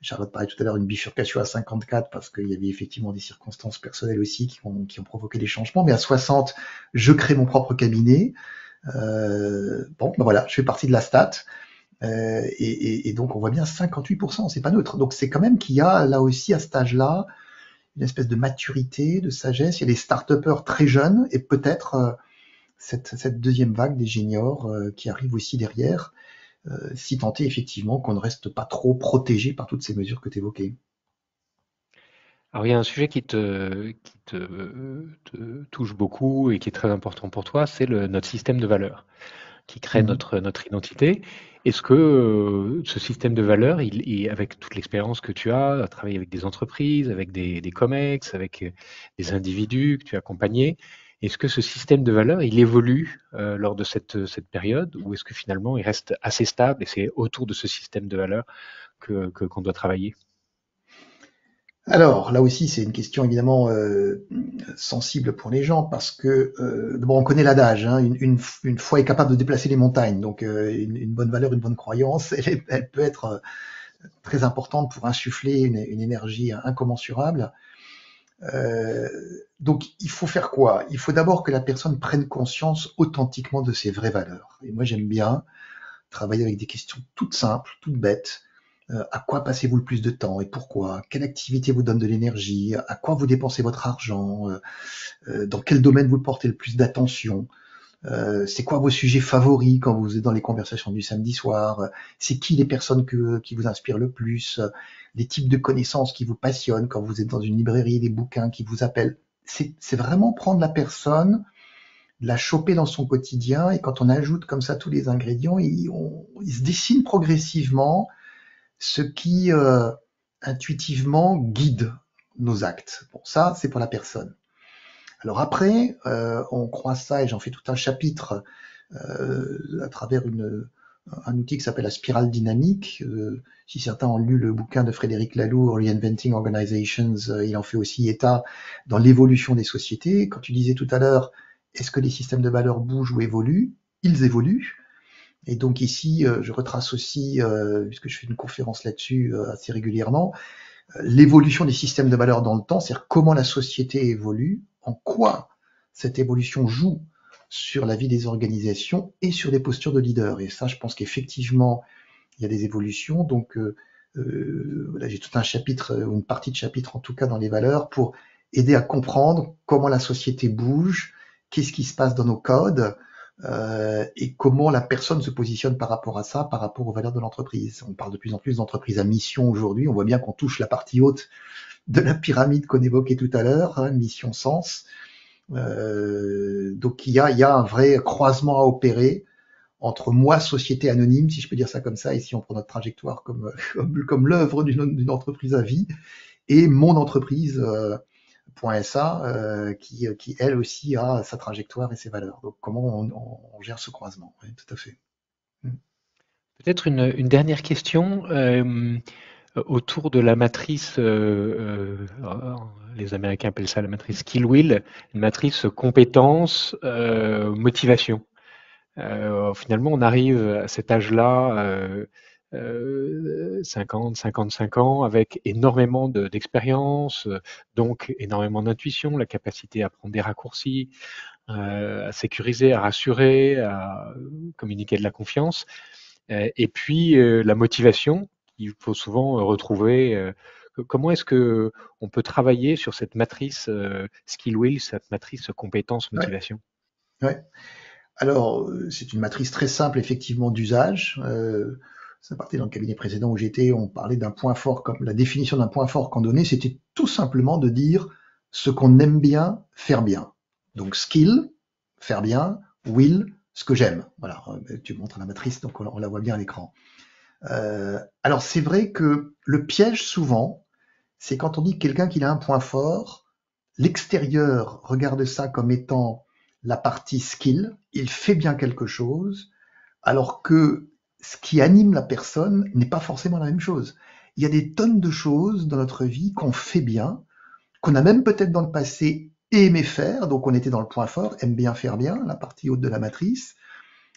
Charlotte parlait tout à l'heure une bifurcation à 54 parce qu'il y avait effectivement des circonstances personnelles aussi qui ont provoqué des changements. Mais à 60, je crée mon propre cabinet. Bon, ben voilà, je fais partie de la stat. Et donc on voit bien 58%, c'est pas neutre. Donc c'est quand même qu'il y a là aussi à cet âge-là une espèce de maturité, de sagesse. Il y a des start-upers très jeunes et peut-être cette deuxième vague des juniors qui arrive aussi derrière, si tant est effectivement qu'on ne reste pas trop protégé par toutes ces mesures que tu évoquais. Alors il y a un sujet qui te touche beaucoup et qui est très important pour toi, c'est notre système de valeurs qui crée Mmh. notre identité. Est-ce que ce système de valeurs, avec toute l'expérience que tu as, à travailler avec des entreprises, avec des COMEX, avec des individus que tu as accompagnés, Est-ce que ce système de valeurs, il évolue lors de cette période, ou est-ce que finalement il reste assez stable et c'est autour de ce système de valeurs qu'on doit travailler? Alors, là aussi, c'est une question évidemment sensible pour les gens parce que, d'abord, on connaît l'adage, hein, une foi est capable de déplacer les montagnes. Donc, une bonne valeur, une bonne croyance, elle peut être très importante pour insuffler une énergie incommensurable. Donc, il faut faire quoi? Il faut d'abord que la personne prenne conscience authentiquement de ses vraies valeurs. Et moi, j'aime bien travailler avec des questions toutes simples, toutes bêtes. À quoi passez-vous le plus de temps et pourquoi? Quelle activité vous donne de l'énergie? À quoi vous dépensez votre argent? Dans quel domaine vous portez le plus d'attention? C'est quoi vos sujets favoris quand vous êtes dans les conversations du samedi soir? C'est qui les personnes qui vous inspirent le plus? Les types de connaissances qui vous passionnent quand vous êtes dans une librairie, des bouquins qui vous appellent. C'est vraiment prendre la personne, la choper dans son quotidien, et quand on ajoute comme ça tous les ingrédients, il se dessine progressivement ce qui intuitivement guide nos actes. Bon, ça, c'est pour la personne. Alors après, on croise ça, et j'en fais tout un chapitre à travers un outil qui s'appelle la spirale dynamique. Si certains ont lu le bouquin de Frédéric Laloux, Reinventing Organizations, il en fait aussi état dans l'évolution des sociétés. Quand tu disais tout à l'heure, est-ce que les systèmes de valeurs bougent ou évoluent? Ils évoluent. Et donc ici, je retrace aussi, puisque je fais une conférence là-dessus assez régulièrement, l'évolution des systèmes de valeurs dans le temps, c'est-à-dire comment la société évolue, en quoi cette évolution joue sur la vie des organisations et sur des postures de leader. Et ça, je pense qu'effectivement, il y a des évolutions. Donc là, j'ai tout un chapitre, ou une partie de chapitre en tout cas dans les valeurs, pour aider à comprendre comment la société bouge, qu'est-ce qui se passe dans nos codes, et comment la personne se positionne par rapport à ça, par rapport aux valeurs de l'entreprise. On parle de plus en plus d'entreprises à mission aujourd'hui. On voit bien qu'on touche la partie haute de la pyramide qu'on évoquait tout à l'heure, hein, mission sens. Donc il y a un vrai croisement à opérer entre moi, société anonyme, si je peux dire ça comme ça, ici on prend notre trajectoire comme l'œuvre d'une entreprise à vie, et mon entreprise, .sa, qui elle aussi a sa trajectoire et ses valeurs. Donc comment on gère ce croisement? Oui, tout à fait. Peut-être une dernière question autour de la matrice, les Américains appellent ça la matrice skill-will, une matrice compétence, motivation. Finalement, on arrive à cet âge-là, 50, 55 ans, avec énormément d'expérience, donc énormément d'intuition, la capacité à prendre des raccourcis, à sécuriser, à rassurer, à communiquer de la confiance. Et puis la motivation, qu'il faut souvent retrouver. Comment est-ce que on peut travailler sur cette matrice skill-will, cette matrice Ouais, compétence-motivation? ouais. Alors, c'est une matrice très simple, effectivement, d'usage. Ça partait dans le cabinet précédent où j'étais, on parlait d'un point fort, comme la définition d'un point fort qu'on donnait, c'était tout simplement de dire ce qu'on aime bien, faire bien. Donc, skill, faire bien, will, ce que j'aime. Voilà, tu montres la matrice, donc on la voit bien à l'écran. Alors, c'est vrai que le piège, souvent, c'est quand on dit quelqu'un qu'il a un point fort, l'extérieur regarde ça comme étant la partie skill, il fait bien quelque chose, alors que ce qui anime la personne n'est pas forcément la même chose. Il y a des tonnes de choses dans notre vie qu'on fait bien, qu'on a même peut-être dans le passé aimé faire, donc on était dans le point fort, aime bien faire bien, la partie haute de la matrice,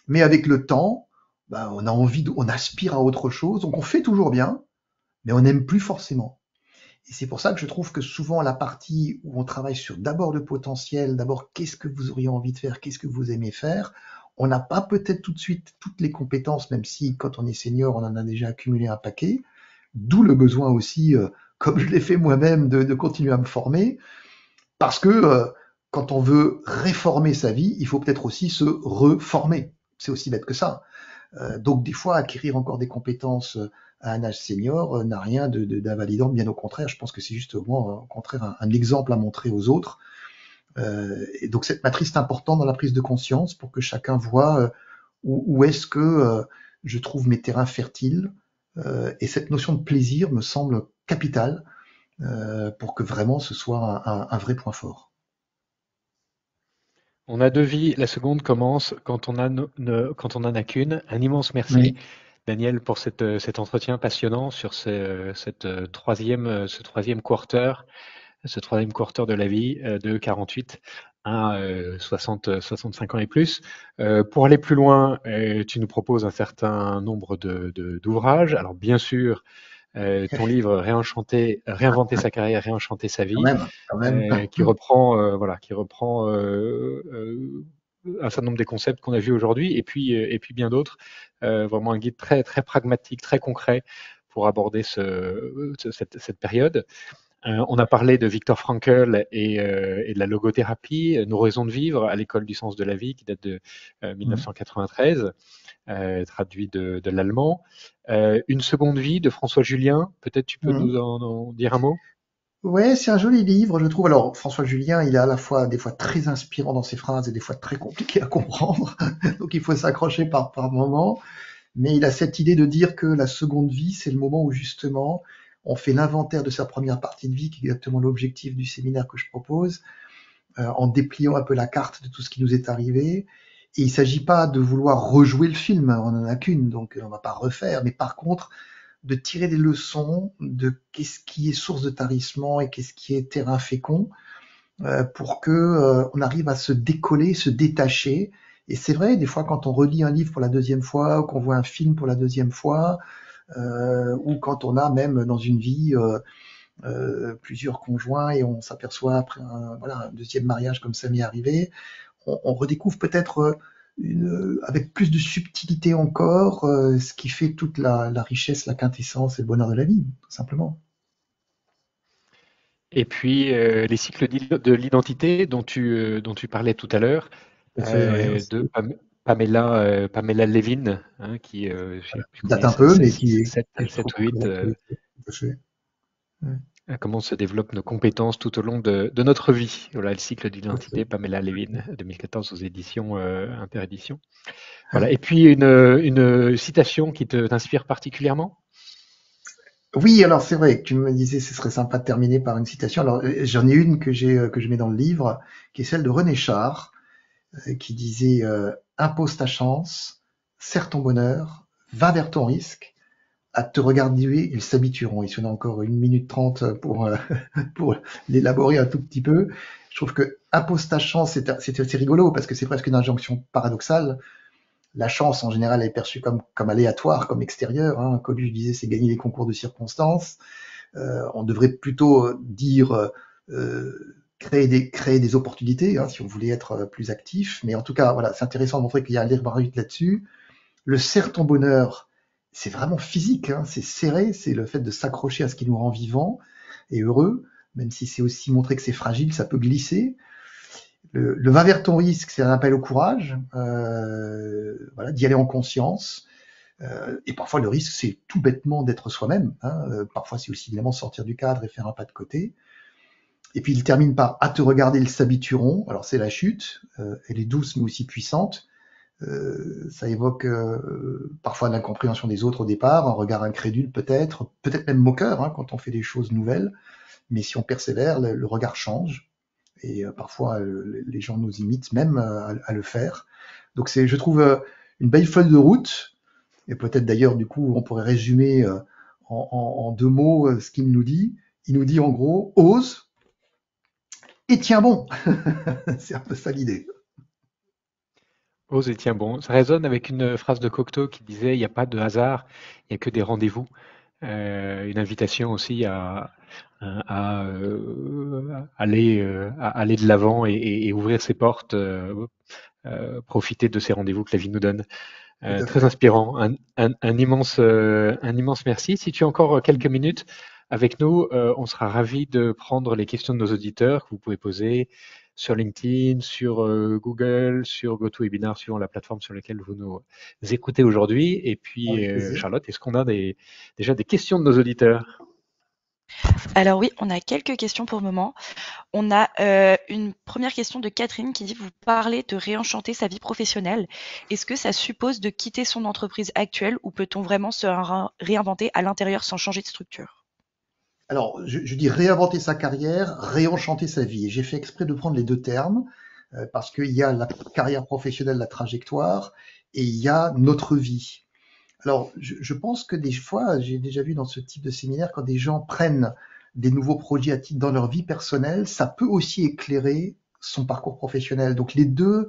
mais avec le temps, ben, on a envie, on aspire à autre chose, donc on fait toujours bien, mais on n'aime plus forcément. Et c'est pour ça que je trouve que souvent la partie où on travaille sur d'abord le potentiel, d'abord qu'est-ce que vous auriez envie de faire, qu'est-ce que vous aimez faire, on n'a pas peut-être tout de suite toutes les compétences, même si quand on est senior, on en a déjà accumulé un paquet, d'où le besoin aussi, comme je l'ai fait moi-même, de continuer à me former, parce que quand on veut réformer sa vie, il faut peut-être aussi se reformer. C'est aussi bête que ça. Donc des fois, acquérir encore des compétences à un âge senior n'a rien d'invalidant, bien au contraire. Je pense que c'est justement au contraire un exemple à montrer aux autres. Et donc cette matrice est importante dans la prise de conscience pour que chacun voit où est-ce que je trouve mes terrains fertiles. Et cette notion de plaisir me semble capitale pour que vraiment ce soit un vrai point fort. On a deux vies, la seconde commence quand quand on en a qu'une. Un immense merci, Oui. Daniel, pour cet entretien passionnant sur ce troisième quarter de la vie de 48 à 65 ans et plus. Pour aller plus loin, tu nous proposes un certain nombre d'ouvrages. Alors bien sûr, ton livre Réinventer sa carrière, réenchanter sa Quand vie, même, quand même. qui reprend un certain nombre des concepts qu'on a vus aujourd'hui, et puis bien d'autres. Vraiment un guide très très pragmatique, très concret pour aborder cette période. On a parlé de Viktor Frankl et de la logothérapie, Nos raisons de vivre à l'école du sens de la vie qui date de 1993, traduit de l'allemand. Une seconde vie de François Julien, peut-être tu peux Mhm. nous en dire un mot? Ouais, c'est un joli livre, je trouve. Alors, François Julien, il est à la fois des fois très inspirant dans ses phrases et des fois très compliqué à comprendre. Donc, il faut s'accrocher par moment. Mais il a cette idée de dire que la seconde vie, c'est le moment où justement on fait l'inventaire de sa première partie de vie, qui est exactement l'objectif du séminaire que je propose, en dépliant un peu la carte de tout ce qui nous est arrivé. Et il ne s'agit pas de vouloir rejouer le film, on n'en a qu'une, donc on ne va pas refaire, mais par contre de tirer des leçons de qu'est-ce qui est source de tarissement et qu'est-ce qui est terrain fécond, pour que on arrive à se décoller, se détacher. Et c'est vrai, des fois, quand on relit un livre pour la deuxième fois, ou qu'on voit un film pour la deuxième fois, ou quand on a même dans une vie plusieurs conjoints et on s'aperçoit après un deuxième mariage comme ça m'est arrivé, on redécouvre peut-être avec plus de subtilité encore ce qui fait toute la richesse, la quintessence et le bonheur de la vie, tout simplement. Et puis les cycles de l'identité dont tu parlais tout à l'heure, Tout à fait, ouais, aussi. de Pamela Levin, hein, qui, je sais plus Date combien, un peu, mais qui est sept toujours ou 8, d'actualité. Tout à fait. Ouais. comment se développent nos compétences tout au long de notre vie. Voilà, le cycle Tout à fait. d'identité, Pamela Levin, 2014 aux éditions Interéditions. Voilà. Ouais. Et puis une citation qui t'inspire particulièrement? Oui, alors c'est vrai que tu me disais ce serait sympa de terminer par une citation. Alors j'en ai une que je mets dans le livre, qui est celle de René Char, qui disait impose ta chance, serre ton bonheur, va vers ton risque, à te regarder, ils s'habitueront. Et si on a encore 1 minute 30 pour l'élaborer un tout petit peu, je trouve que impose ta chance, c'est rigolo parce que c'est presque une injonction paradoxale. La chance, en général, est perçue comme aléatoire, comme extérieure. Hein. Coluche disait c'est gagner les concours de circonstances. On devrait plutôt dire créer des opportunités, hein, si on voulait être plus actif. Mais en tout cas, voilà, c'est intéressant de montrer qu'il y a un libre arbitre là-dessus. Le serre ton bonheur, c'est vraiment physique, hein, c'est serré, c'est le fait de s'accrocher à ce qui nous rend vivants et heureux, même si c'est aussi montrer que c'est fragile, ça peut glisser. Le va vers ton risque, c'est un appel au courage, voilà, d'y aller en conscience. Et parfois, le risque, c'est tout bêtement d'être soi-même. Hein. Parfois, c'est aussi évidemment sortir du cadre et faire un pas de côté. Et puis, il termine par à te regarder, ils s'habitueront. Alors, c'est la chute. Elle est douce, mais aussi puissante. Ça évoque parfois l'incompréhension des autres au départ, un regard incrédule peut-être même moqueur hein, quand on fait des choses nouvelles. Mais si on persévère, le regard change. Et parfois, les gens nous imitent même à le faire. Donc, c'est, je trouve, une belle feuille de route. Et peut-être d'ailleurs, du coup, on pourrait résumer en 2 mots ce qu'il nous dit. Il nous dit en gros, ose et tiens bon. C'est un peu ça l'idée. Ose et tiens bon. Ça résonne avec une phrase de Cocteau qui disait il n'y a pas de hasard, il n'y a que des rendez-vous. Une invitation aussi à aller de l'avant et ouvrir ses portes, profiter de ces rendez-vous que la vie nous donne. Tout à Très fait. inspirant. Un immense merci. Si tu as encore quelques minutes avec nous, on sera ravi de prendre les questions de nos auditeurs que vous pouvez poser sur LinkedIn, sur Google, sur GoToWebinar, suivant la plateforme sur laquelle vous nous écoutez aujourd'hui. Et puis, Avec plaisir. Charlotte, est-ce qu'on a déjà des questions de nos auditeurs? Alors oui, on a quelques questions pour le moment. On a une première question de Catherine qui dit: vous parlez de réenchanter sa vie professionnelle. Est-ce que ça suppose de quitter son entreprise actuelle ou peut-on vraiment se réinventer à l'intérieur sans changer de structure? Alors, je dis réinventer sa carrière, réenchanter sa vie. Et j'ai fait exprès de prendre les 2 termes, parce qu'il y a la carrière professionnelle, la trajectoire, et il y a notre vie. Alors, je pense que des fois, j'ai déjà vu dans ce type de séminaire, quand des gens prennent des nouveaux projets à titre dans leur vie personnelle, ça peut aussi éclairer son parcours professionnel. Donc les deux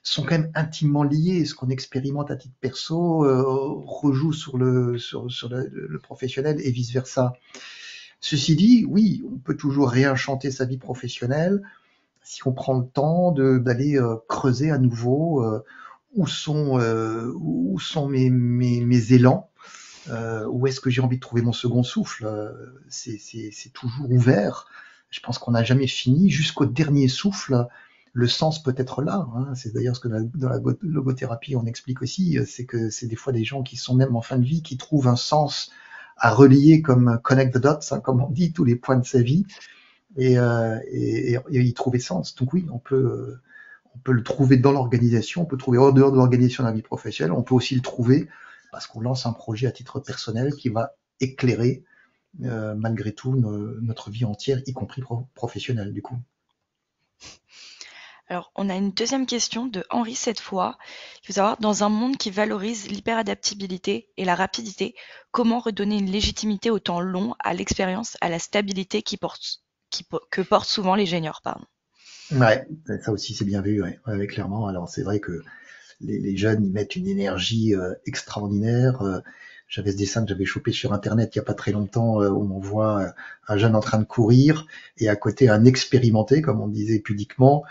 sont quand même intimement liés. Ce qu'on expérimente à titre perso rejoue sur le professionnel et vice versa. Ceci dit, oui, on peut toujours réenchanter sa vie professionnelle si on prend le temps d'aller creuser à nouveau où sont mes élans, où est-ce que j'ai envie de trouver mon second souffle. C'est toujours ouvert. Je pense qu'on n'a jamais fini jusqu'au dernier souffle. Le sens peut être là. Hein. C'est d'ailleurs ce que dans la logothérapie on explique aussi, c'est que c'est des fois des gens qui sont même en fin de vie qui trouvent un sens à relier comme connect the dots, hein, comme on dit, tous les points de sa vie, et y trouver sens. Donc oui, on peut le trouver dans l'organisation, on peut le trouver hors dehors de l'organisation dans la vie professionnelle, on peut aussi le trouver parce qu'on lance un projet à titre personnel qui va éclairer malgré tout notre vie entière, y compris professionnelle du coup. Alors, on a une deuxième question de Henri cette fois. Il faut savoir, dans un monde qui valorise l'hyperadaptabilité et la rapidité, comment redonner une légitimité au temps long, à l'expérience, à la stabilité que portent souvent les juniors, pardon. Ouais, ça aussi c'est bien vu, ouais, clairement. Alors c'est vrai que les jeunes ils mettent une énergie extraordinaire. J'avais ce dessin que j'avais chopé sur internet il y a pas très longtemps où on voit un jeune en train de courir et à côté un expérimenté, comme on disait pudiquement,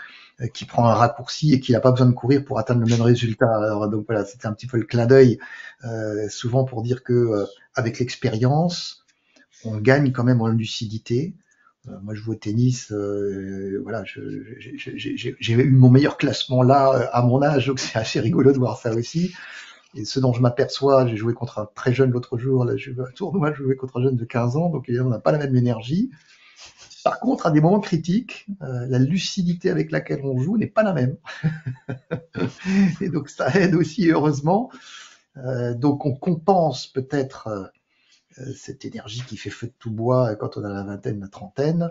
qui prend un raccourci et qui n'a pas besoin de courir pour atteindre le même résultat. Alors donc voilà, c'était un petit peu le clin d'œil, souvent pour dire que avec l'expérience, on gagne quand même en lucidité. Moi, je joue au tennis, voilà, j'ai eu mon meilleur classement là à mon âge, donc c'est assez rigolo de voir ça aussi. Et ce dont je m'aperçois, j'ai joué contre un très jeune l'autre jour, là, j'ai joué à un tournoi, j'ai joué contre un jeune de 15 ans, donc évidemment, on n'a pas la même énergie. Par contre, à des moments critiques, la lucidité avec laquelle on joue n'est pas la même. Et donc, ça aide aussi, heureusement. Donc, on compense peut-être cette énergie qui fait feu de tout bois quand on a la vingtaine, la trentaine,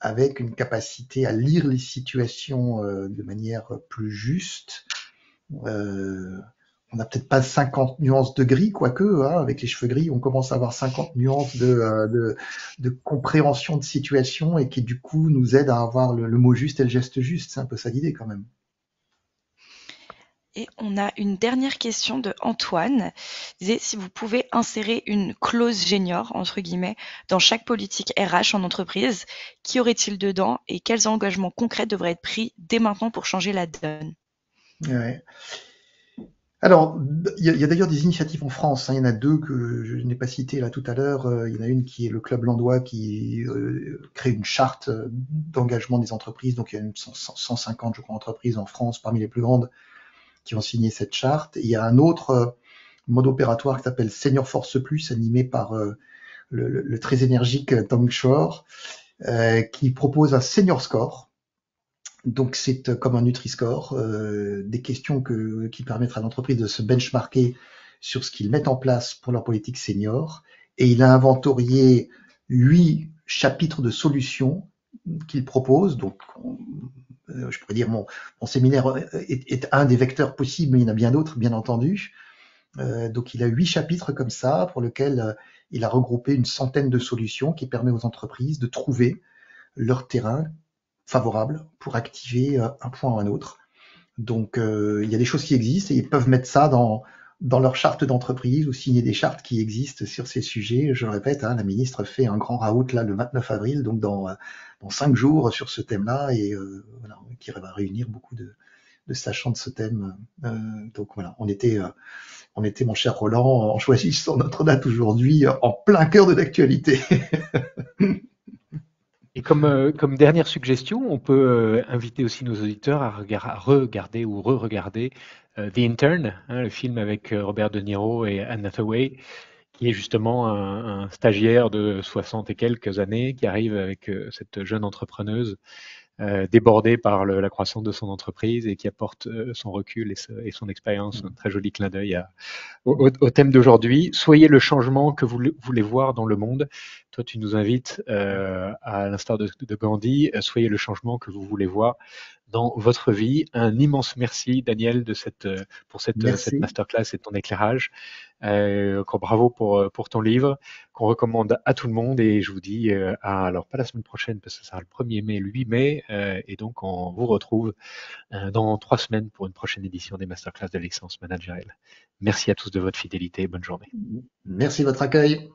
avec une capacité à lire les situations de manière plus juste. On n'a peut-être pas 50 nuances de gris, quoique, hein, avec les cheveux gris, on commence à avoir 50 nuances de compréhension de situation et qui, du coup, nous aident à avoir le mot juste et le geste juste. C'est un peu ça l'idée, quand même. Et on a une dernière question de Antoine. Il disait si vous pouvez insérer une clause junior, entre guillemets, dans chaque politique RH en entreprise, qu'y aurait-il dedans et quels engagements concrets devraient être pris dès maintenant pour changer la donne? Ouais. Alors, il y a d'ailleurs des initiatives en France. Hein. Il y en a deux que je n'ai pas citées là tout à l'heure. Il y en a une qui est le Club Landois qui crée une charte d'engagement des entreprises. Donc, il y a 150, je crois, entreprises en France, parmi les plus grandes, qui ont signé cette charte. Et il y a un autre mode opératoire qui s'appelle Senior Force Plus, animé par le très énergique Tom Shore, qui propose un Senior Score. Donc c'est comme un Nutri-Score, des questions qui permettent à l'entreprise de se benchmarker sur ce qu'ils mettent en place pour leur politique senior. Et il a inventorié 8 chapitres de solutions qu'il propose. Donc je pourrais dire mon séminaire est un des vecteurs possibles, mais il y en a bien d'autres, bien entendu. Donc il a 8 chapitres comme ça, pour lesquels il a regroupé une centaine de solutions qui permettent aux entreprises de trouver leur terrain favorable pour activer un point ou un autre. Donc il y a des choses qui existent et ils peuvent mettre ça dans leur charte d'entreprise ou signer des chartes qui existent sur ces sujets. Je le répète, hein, la ministre fait un grand raout là le 29 avril, donc dans 5 jours sur ce thème-là, et voilà, qui va réunir beaucoup de sachants de ce thème. Donc voilà, on était, mon cher Roland, en choisissant notre date aujourd'hui, en plein cœur de l'actualité. Et comme dernière suggestion, on peut inviter aussi nos auditeurs à regarder ou re-regarder The Intern, hein, le film avec Robert De Niro et Anne Hathaway, qui est justement un stagiaire de 60 et quelques années qui arrive avec cette jeune entrepreneuse débordée par la croissance de son entreprise et qui apporte son recul et son expérience. Un très joli clin d'œil au thème d'aujourd'hui. Soyez le changement que vous voulez voir dans le monde, Toi, tu nous invites, à l'instar de Gandhi, soyez le changement que vous voulez voir dans votre vie. Un immense merci, Daniel, pour cette Merci. masterclass et ton éclairage. Encore bravo pour ton livre qu'on recommande à tout le monde. Et je vous dis, alors pas la semaine prochaine parce que ça sera le 1er mai, le 8 mai. Et donc, on vous retrouve dans 3 semaines pour une prochaine édition des masterclass de l'excellence managériale. Merci à tous de votre fidélité. Bonne journée. Merci de votre accueil.